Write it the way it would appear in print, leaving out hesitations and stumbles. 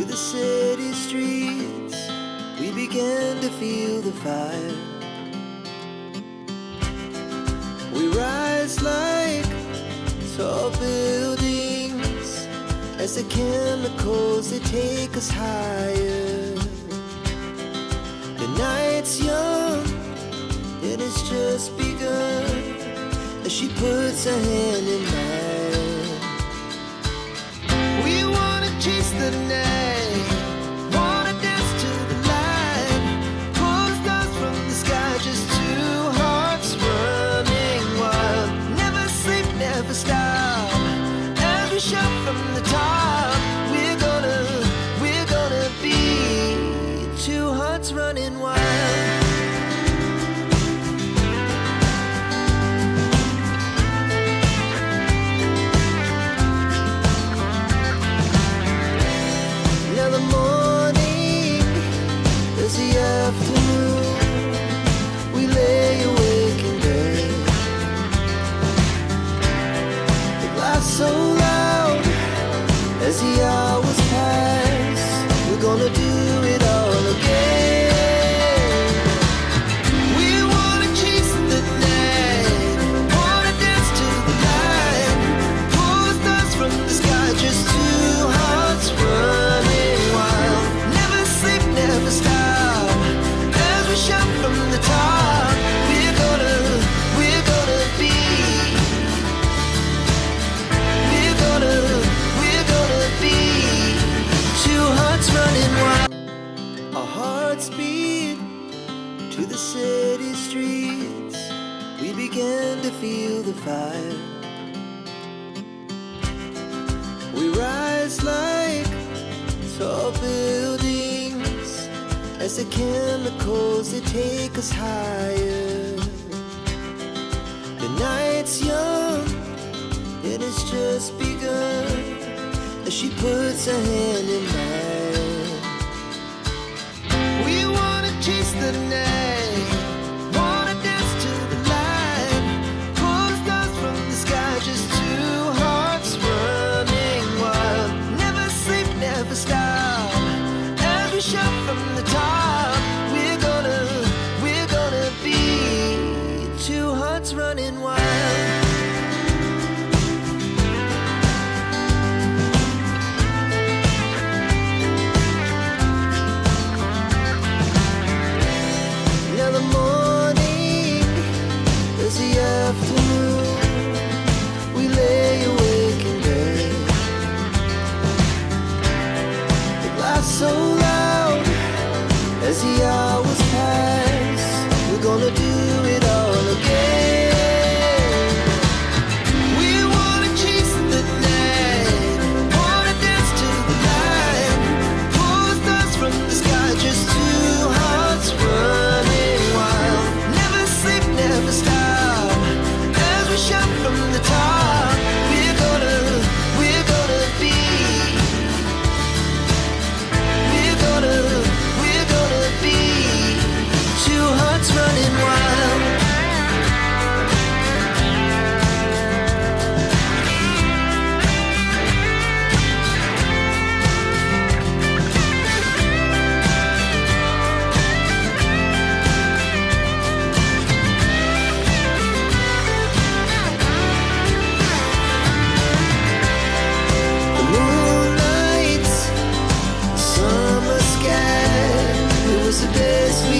to the city streets, we began to feel the fire. We rise like tall buildings as the chemicals, they take us higher. The night's young, it has just begun, as she puts her hand in mine. We wanna chase the night, wanna dance to the light, pull stars from the sky, just two hearts running wild. Never sleep, never stop, as we shout from the top. We're gonna be two hearts running wild. So loud as the hours pass, we're gonna do it all again. We wanna chase the night, wanna dance to the light, pull stars from the sky, just two hearts running wild. Never sleep, never stop, as we shout from the top. We're gonna be running wild. Our hearts beat to the city streets, we began to feel the fire. We rise like tall buildings as the chemicals, they take us higher. The night's young, it has just begun, as she puts her hand in mine. We wanna chase the night, wanna dance to the light, pull stars from the sky, just two hearts running wild. Never sleep, never stop, as we shout from the top. We're gonna be two hearts running wild. So loud as the hours pass, we're gonna do it all again. We wanna chase the night, wanna dance to the light, pull stars from the sky, just two hearts running wild. Never sleep, never stop, as we shout from the top. We're gonna be two hearts running wild. The moonlight, summer sky, it was the best we